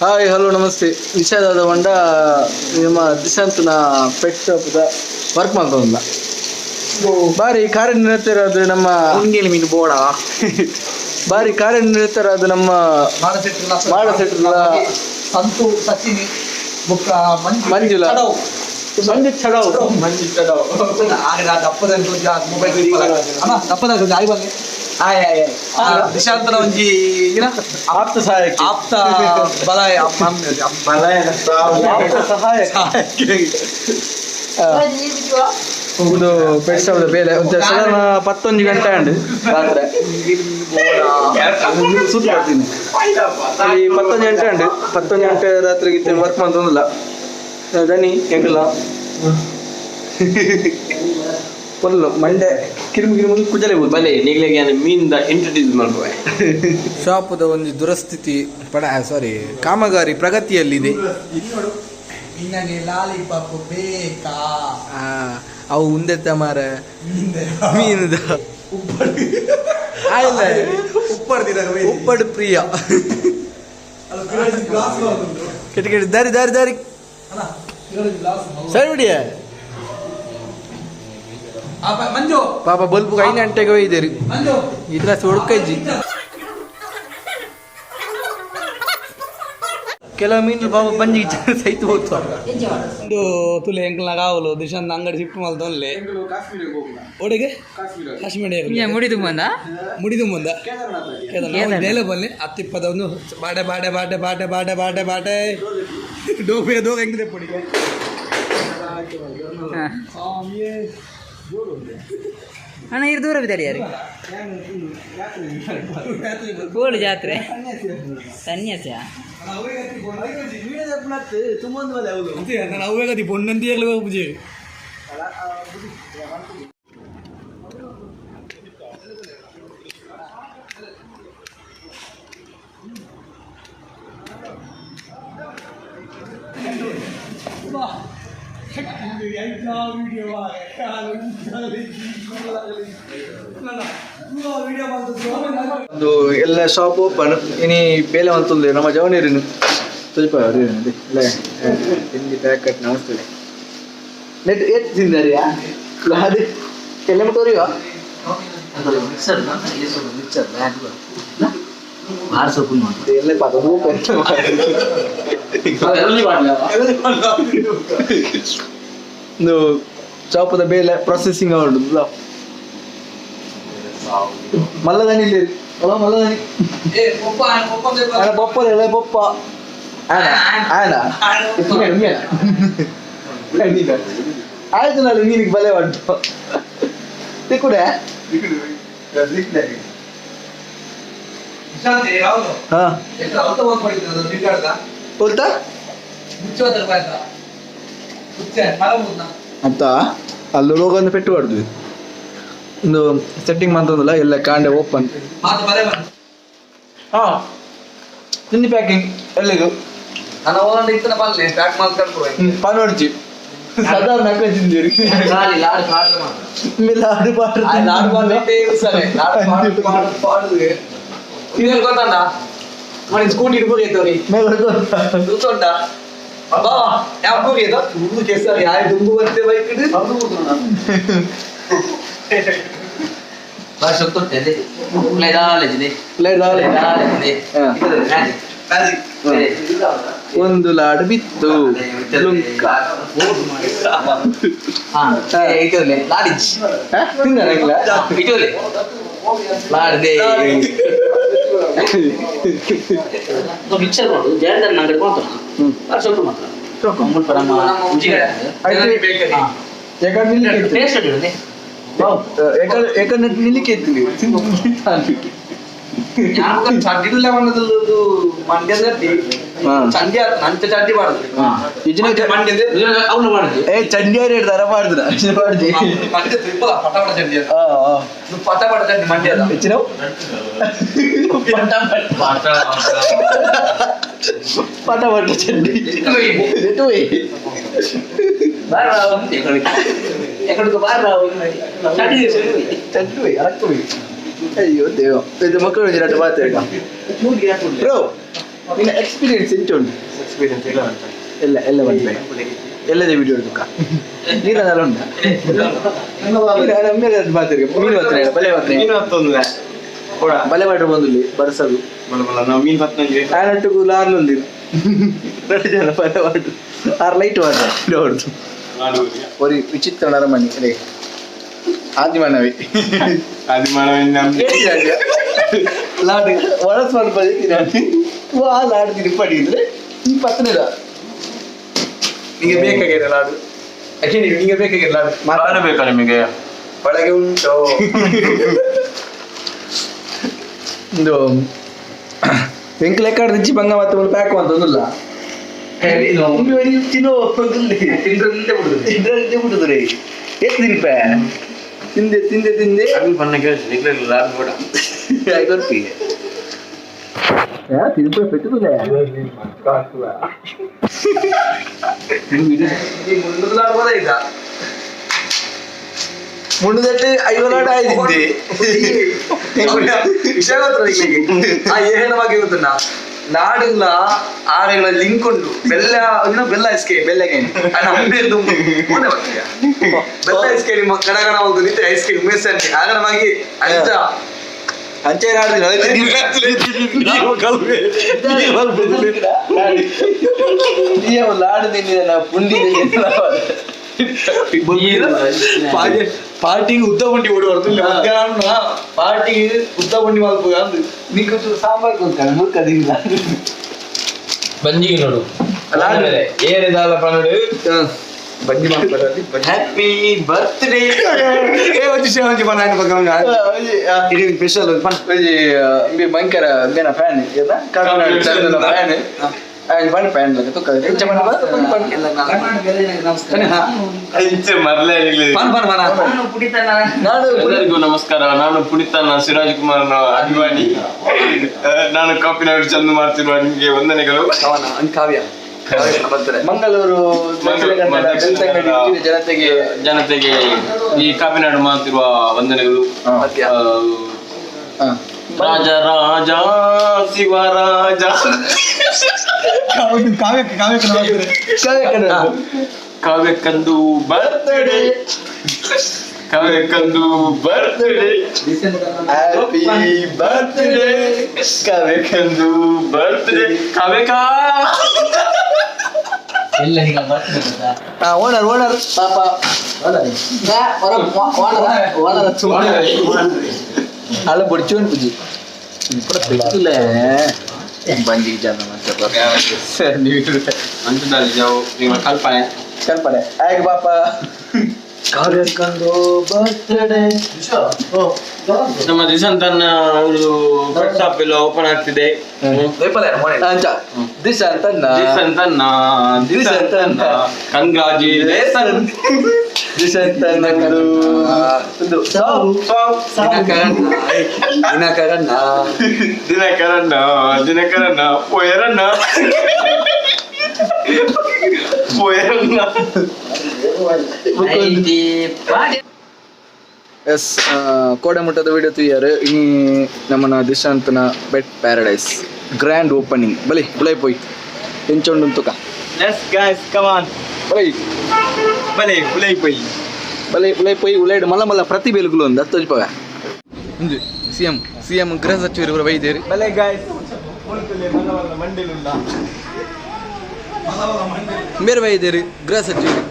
Hi hello ನಮಸ್ತೆ. ನಿಷೇಧಾದ ಹೊಂಡ ನಿಮ್ಮ ದಿಶಾಂತ್ನ ಪೆಟ್ ಶಾಪ್ದ ವರ್ಕ್ ಮಾಡ್ತೋಲ್ಲ ಬಾರಿ ಕಾರ್ಯನಿರತರಾದ ನಮ್ಮ ಮುಂಗೇಲಿ ಮೀನು ಬೋಡ ಬಾರಿ ಕಾರ್ಯನಿರತರಾದ ನಮ್ಮ ಮಾಡಸೆಟ್ರ ಸಂತು ಸಚಿನಿ ಬುಕ್ಕ ಮಂಜುಳ ಮಂಜು ಚಡವ್ ದಪ್ಪದ ಆಯ್ ಬಂದೆ ದಿಶಾಂತರ ಒಂಜಿ ಆಪ್ತ ಸಹಾಯಕ ಆಪ್ತ ಬಲಾಯ ಇದು ಪೆಟ್ ಶಾಪ್ದ ಬೇಲೆ ಸಾಧಾರಣ 11 ಗಂಟೆ ಉಂಟು ರಾತ್ರಿ ಸುತ್ತ ಬರ್ತೀನಿ 11 ಗಂಟೆ ಉಂಟು 11 ಗಂಟೆ ರಾತ್ರಿಗೆ ವರ್ಕ್ ಮಾಡ್ತೊಂದಿಲ್ಲ ದನಿ ಹೆಂಗಲ್ಲ ಫುಲ್ಲು ಮಂಡೆ ಕಿರಿಮಿ ಕುಜಲೆ ಬಲೆ ನೀಗ್ಲಿಗೆ ಮೀನಿಂದ ಇಂಟ್ರೊಡ್ಯೂಸ್ ಮಾಡುವ ಶಾಪದ ಒಂದು ದುರಸ್ಥಿತಿ ಕಾಮಗಾರಿ ಪ್ರಗತಿಯಲ್ಲಿದೆ. ನಿನಗೆ ಲಾಲಿಪಾಪ್ ಬೇಕಾ? ಅವು ಮುಂದೆ ತಮಾರ ಮೀನದ ಉಪ್ಪಡು ಪ್ರಿಯ ಕೆಟ್ಟ ಕೆಟ್ಟ ದಾರಿ ದಾರಿ ದಾರಿ ಸರಿ ಬಿಡಿಯ ಮಂಜು ಪಾಪ ಬಲ್ಪು 5 ಗಂಟೆಗೆ ಒಯ್ದೇರಿ ಇದ್ರ ಹೊಡ್ಕೈಜಿ ಕೆಲವು ಮೀನು ಪಾಪ ಬಂಜಿ ಸೈತು ಹೋಗ್ತು ಒಂದು ತುಲೆ ಎಂಕಲ್ನ ಕಾವಲು ದಿಶಾಂತ್ ಅಂಗಡಿ ಶಿಫ್ಟ್ ಮಾಡ್ತೊನ್ಲೆ ಒಡೆಗೆ ಕಾಶ್ಮೀರ ಮುಡಿದು ಬಂದ ಡೈಲ ಬಲ್ಲಿ 10-20 ಒಂದು ಬಾಟೆ ಬಾಟೆ ಬಾಟೆ ಬಾಟೆ ಬಾಟೆ ಬಾಟೆ ಬಾಟೆ ಡೋಫೆ ದೋಗ ಹೆಂಗಿದೆ ಪುಡಿಗೆ ಅಣ್ಣ ಇರು ದೂರ ಬಿದ್ದಾಡಿ ಯಾರು ಗೋಳು ಜಾತ್ರೆ ಸನ್ಯಾಸ ನಾನು ಅವೇಗತಿ ಪೊನ್ನಂತಿಯಾಗಲೇ ಹೋಗ್ಬುಜಿ ಒಂದು ಎಲ್ಲ ಶಾಪ್ ಓಪನ್ ಇನಿ ಬೇಲೆ ಅಂತಂದು ನಮ್ಮ ಜವನೀರಿನ ಸ್ವಲ್ಪ ತಿಂಡಿ ಪ್ಯಾಕೆಟ್ ನಮಸ್ತದೆ ನೆಟ್ ಎಷ್ಟು ತಿಂದಾರಿಯಾ ಅದು ಎಲ್ಲ ತೋರಿಯೋ ಎಲ್ಲ ಪಾತ ಒಂದು ಚಾಪದ ಬೇಲೆ ಪ್ರೊಸೆಸಿಂಗ್ ಉಂಟು ಮಲ್ಲದನಿ ಇಲ್ಲಿ ಮಲ್ಲದನಿ ಪೊಪ್ಪ ಪೊಪ್ಪ ಆಯ್ತು ನಾಳೆ ಮೀನಿಗೆ ಬಲೆ ಉಂಟು ತಿಕ್ಕುಡೆ ಹೋಲ್ತಾ ಅಂತ ಅಲ್ಲಿ ಹೋಗೊಂದು ಪೆಟ್ಟು ಹೊಡೆದ್ವಿ ಒಂದು ಸೆಟ್ಟಿಂಗ್ ಮಾಡ್ತಂದಲ್ಲ ಎಲ್ಲ ಕಾಂಡೆ ಓಪನ್ ತಿಂಡಿ ಪ್ಯಾಕಿಂಗ್ ಎಲ್ಲಿದು ಪಾನ್ ಹೊಡ್ಚಿ ಸಾಧಾರಣ ನಕ್ಕ ತಿಂದಿರಿ ಸ್ಕೂಟಿ ಹಿಡ್ಬೋದೈತವ್ರಿ ಯಾರು ದುಂಬು ಬರ್ತೇ ಬೈಕ್ ಒಂದು ಲಾಡು ಬಿತ್ತು ಮಿಕ್ಸರ್ ಮಾಡು ಜಯಂತ ಅಂಗಡಿ ಮಾತ್ರ ಸ್ವಲ್ಪ ಮಾತ್ರ ನಿಲ್ಲಿಕ್ಕೆ ಇರ್ತೀವಿ ಮಂಡ್ಯದ ಚಂಡಿ ನಂಚ ಚಂಡಿ ಮಾಡುದು ಚಂಡಿಯಾರು ಹೇಳ್ತಾರ ಮಾಡಿದ್ರ ಪಟಾಪಟ ಚಂಡಿ ಪಟಾಪಟ ಚಂಡಿ ಮಂಡ್ಯದ ಹೆಚ್ಚಿನ ಪಟಾಪಟ ಚಂಡಿ ಚಂಡಿ ಅಯ್ಯೋ ದೇವ ಇದು ಮಕ್ಕಳು ಮಾತಾಡ ಬ್ರೋ ನಿನ್ನ ಎಕ್ಸ್ಪೀರಿಯನ್ಸ್ ಎಂತ ಉಂಟು? ಎಕ್ಸ್ಪೀರಿಯನ್ಸ್ ಇಲ್ಲ ಅಂತ ಎಲ್ಲ ಬಂದ್ಬೇಡ ಎಲ್ಲದೇ ವಿಡಿಯೋ ಹಿಡ್ದುಕ ನೀರಲ್ಲ ಉಂಟಾ ಮೇಲೆ ಮಾತಿರ್ಗೆ ಮೀನು ಹತ್ರ ಬಲೆ ಹತ್ರ ಮೀನು ಹತ್ತೊಂದು ಬಲೆ ಮಾಡ್ರೆ ಬಂದಿಲ್ಲಿ ಬರ್ಸದು ನಾವು ಮೀನು ಹತ್ತಂಗೆ ಆನಟ್ಟುಗೂ ಲಾರ್ಲು ಒಂದಿರು 2 ಜನ ಬಲೆ ಮಾಡು 6 ಲೈಟ್ ಮಾಡ್ರೆ ಹೊಡ್ದು ஒரு விசித்திர நரமணி இல்லை ஆதிமானவை ಲಾಡು ಒಳಸ್ ಮಾಡ್ಬೋದು ಲಾಡು ತಿರುಪಡಿದ್ರೆ ಈ ಪತ್ತನೇದ ನಿಮಗೆ ಬೇಕಾಗಿರ ಲಾಡು ಯಾಕೆ ನಿಮಗೆ ಬೇಕಾಗಿರ ಲಾಡು ಮಾಡಬೇಕಾ ನಿಮಗೆ ಒಳಗೆ ಉಂಟು ಒಂದು ಬೆಂಕಿ ಲೆಕ್ಕ ರುಚಿ ಭಂಗ ಮತ್ತೆ ಒಂದು ಪ್ಯಾಕ್ ಅಂತ ಒಂದಿಲ್ಲ ತಿನ್ನೋ ತಿಂದ್ರೆ ಬಿಡುದು ಎಷ್ಟು ದಿನ ತಿಂದೆ ತಿಂದೆ ತಿಂದೆ பண்ண கேள்வி கூட ತಿರುಪ ಪೆಟ್ಟುದಿಲ್ಲ ಮುಂಡದಟ್ಟು 5 ಲಾಡು ಆಯ್ತಿದ್ದೆ ವಿಷಯ ಏನ ಬಗ್ಗೆ ಗೊತ್ತುಂಟಾ ನಾಡುಗಳ ಆರೆಗಳ ಲಿಂಕ್ ಉಂಟು ಬೆಲ್ಲ ಐಸ್ಕೆ ಬೆಲ್ಲಗೆ ಬೆಲ್ಲ ಐಸ್ಕೆ ಕಡಗಣ ಒಂದು ನಿಂತೆ ಐಸ್ಕೆ ಉಮೇಶ್ ಆಗಣವಾಗಿ ಅಂಚ ಅಂಚೆ ಲಾಡು ತಿಂದಿದೆ ಪುಂಡಿ ಪಾರ್ಟಿಗೆ ಉದ್ದ ಬಂಡಿ ಓಡುವರ್ದು ಪಾರ್ಟಿಗೆ ಉದ್ದ ಬಂಡಿ ಮಾಡ್ಬೋದು ಅಂದು ನೀನು ಸಾಂಬಾರ್ ಕೊಡ್ತಾನೆ ಮುರ್ಕದಿಲ್ಲ ಬಂಜಿಗೆ ನೋಡು ಏರಿದಾಲ ಪನ್ನಡು ಬಂಜಿ ಮಾಡ್ತಾರೆ ಹ್ಯಾಪಿ ಬರ್ತ್ಡೇ ಸ್ಪೆಷಲ್ ಭಯಂಕರ ಬೇನ ಫ್ಯಾನ್ ಫ್ಯಾನ್ ಬಣ್ಣ ಪ್ಯಾನ್ ಎಲ್ಲರಿಗೂ ನಮಸ್ಕಾರ. ನಾನು ಪುನೀತನ ಸಿರಾಜ್ ಕುಮಾರ್ನ ಅಭಿಮಾನಿ. ನಾನು ಕಾಪಿನಾಡು ಚಂದ ಮಾಡ್ತಿರುವ ನಿಮಗೆ ವಂದನೆಗಳು. ಕಾವ್ಯ ಮಂಗಳೂರು ಜನತೆಗೆ ಈ ಕಾಪಿನಾಡು ಮಾಡ್ತಿರುವ ವಂದನೆಗಳು. ರಾಜ ರಾಜ ಶಿವರಾಜ ಕಾವ್ಯಕ್ಕಂದು ಬರ್ತ್ಡೇ ಕಾವ್ಯಕ್ಕಂದು ಬರ್ತ್ಡೇ ಹ್ಯಾಪಿ ಬರ್ತ್ಡೇ ಕಾವ್ಯಕ್ಕಂದು ಬರ್ತ್ಡೇ ಕಾವ್ಯಕ ಎಲ್ಲ ಹೀಗೆ ಬರ್ತದೆ ಓನರ್ ಓನರ್ ಪಾಪ ಅಲ್ಲ ಬುಡ್ಚೋನ್ ಪೂಜಿ ಬಂದಿ ಜನ ಅಂಚದಲ್ಲಿ ಜಾವು ನಿಮ್ಮ ಕಲ್ಪನೆ ಕಲ್ಪನೆ ಹಾಗೆ ಪಾಪ ಕಾವ್ಯಕ್ಕಂದು ಬರ್ತ್ಡೇ ನಮ್ಮ ದಿಶಾಂತನ ಅವರು ಶಾಪ್ ಎಲ್ಲ ಓಪನ್ ಆಗ್ತಿದೆ. ದಿಶಾಂತನ ಕಂಗ್ರಾಚುಲೇಷನ್ ದಿನಕರಣ್ಣ ಪೋಯರಣ್ಣ ಎಸ್ ಕೋಡೆಮುಟ್ಟದ ವಿಡಿಯೋ ತುಯ್ಯಾರು ಇನಿ ನಮ್ಮನ ದಿಶಾಂತನ ಬೆಟ್ ಪ್ಯಾರಡೈಸ್ ಗ್ರ್ಯಾಂಡ್ ಓಪನಿಂಗ್ ಬಲಿ ಬುಲೈ ಪೋಯ್ ಎಂಚೊಂಡು ತುಕ ಲೆಟ್ಸ್ ಗೈಸ್ ಕಮ್ ಆನ್ ಬಲೆ ಬುಲೈ ಪೋಯ್ ಬುಲೈ ಪೋಯ್ ಉಲೈಡ್ ಮಲ್ಲ ಮಲ್ಲ ಪ್ರತಿ ಬೆಲುಗುಲು ಒಂದು ಹತ್ತು ಪಗ ಇಂದು ಸಿಎಂ ಗೃಹ ಸಚಿವರು ಇವರು ಬೈದೇರಿ ಬಲೆ ಗೈಸ್ ಮಂಡಿಲುಂಡ ಬೇರೆ ಬೈದೇರಿ ಗೃಹ ಸಚಿವರು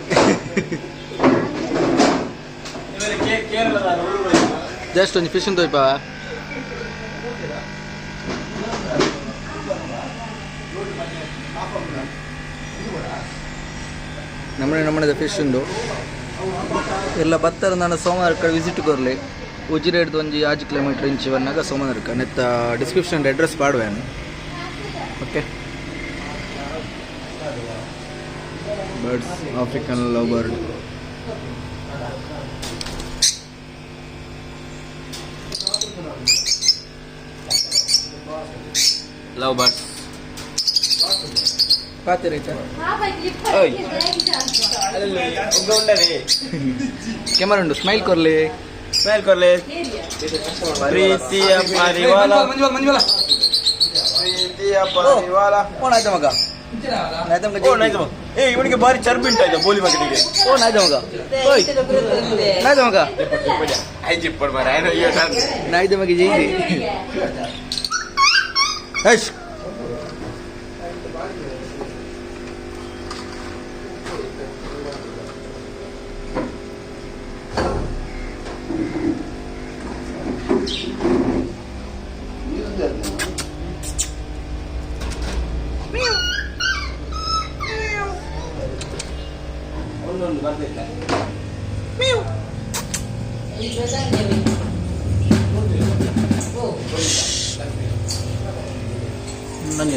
ಜಸ್ಟ್ ಒಂದು ಫಿಶ್ ತೋಯ್ಪ ನಮ್ಮನೆ ಫಿಶ್ ಉಂಡು ಎಲ್ಲ ಬತ್ತರ ನಾನು ಸೋಮವಾರ ವಿಸಿಟ್ ಕೊರ್ಲಿ ಉಜಿರೆ ಹಿಡ್ದು ಒಂಜಿ 5 ಕಿಲೋಮೀಟರ್ ಇಂಚಿ ಬಂದಾಗ ಸೋಮವಾರಕ್ಕೆ ನೆತ್ತ ಡಿಸ್ಕ್ರಿಪ್ಷನ್ ಅಡ್ರೆಸ್ ಪಾಡುವೇನು okay. Birds African love bird love bird camera ಉಂಟು ಸ್ಮೈಲ್ ಕೊರ್ಲಿ ಪ್ರೀತಿಯ ಪರಿವಾರ ಓ ಆಯ್ತಾ ಮಗ ಆಯ್ತಾ ಮಗ ಇವನಿಗೆ ಬಾರಿ ಚರ್ಬಿ ಉಂಟಾಯ್ತು ಬೋಲಿ ಮಗನಿಗೆ. ಓ ಆಯ್ತಾ ಮಗ ಓಯ್ ಆಯ್ತಾ ಮಗ ಆಯ್ತಾ ಮಗ Zaidi ಹಶ್ nanya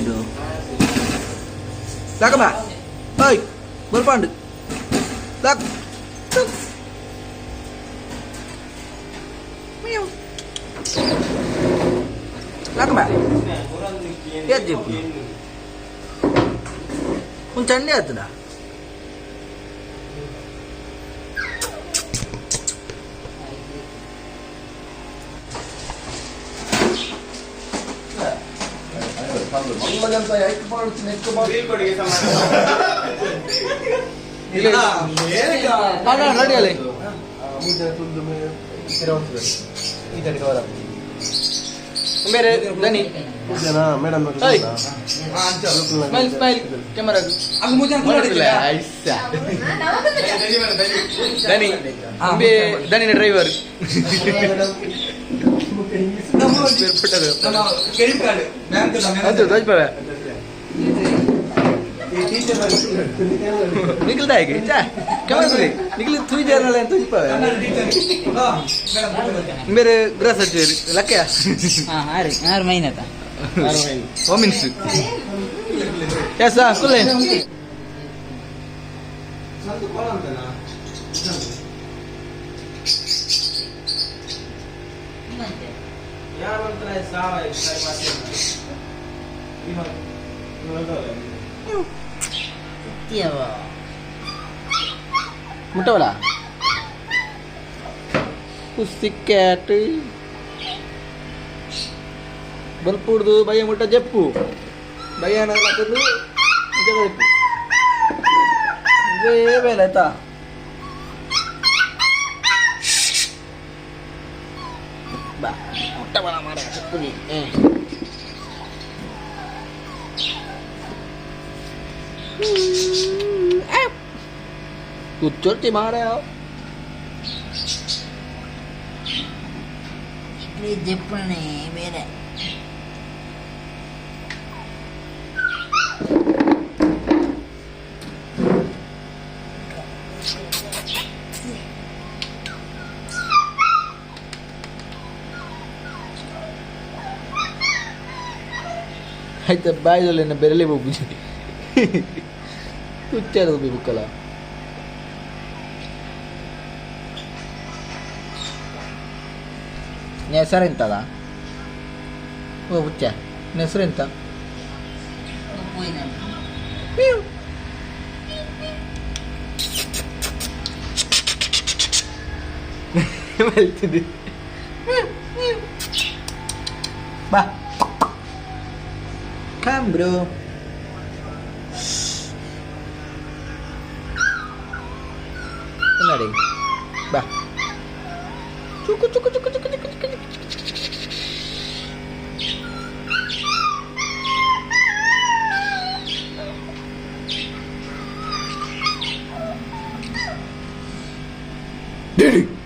lak mbak oi berpandu lak miu lak mbak lihat je puncan lihat dah driver निकलता है क्या क्या निकल तू ही जाना ले तू ही पावे मेरे ग्रास है लक्या हां हर महीना था 1 minute कैसा कुले ಮುಟ್ಟವಲ್ಲ pussycat ಬಲ್ಪುಡ್ದು ಬಯ್ಯ ಮುಟ್ಟ ಜಪ್ಪು ಬಯ್ಯ ಹಾಕಿದ್ರು ಜಗಪ್ಪು ಇದೇ ಬೇಲೆ ಆಯ್ತಾ ಬಾ ಮುಟ್ಟವಲ್ಲ ಮಾಡ ಜಪ್ಪುನಿ कुचोटी मारे आओ ये जिपने मेरे అయితే బాయిలో బెరలి పోపు కుచ్చారు బుక్కల నీ ಹೆಸರು ಎಂತದ ಓ ಹುಚ್ಚ ನಿನ್ನ ಹೆಸರು ಎಂತ ಬಾ come bro ನೋಡಿ ಬಾ ಚುಕು ಚುಕು ಚುಕು ಚುಕು ಚುಕು ಚುಕು Daddy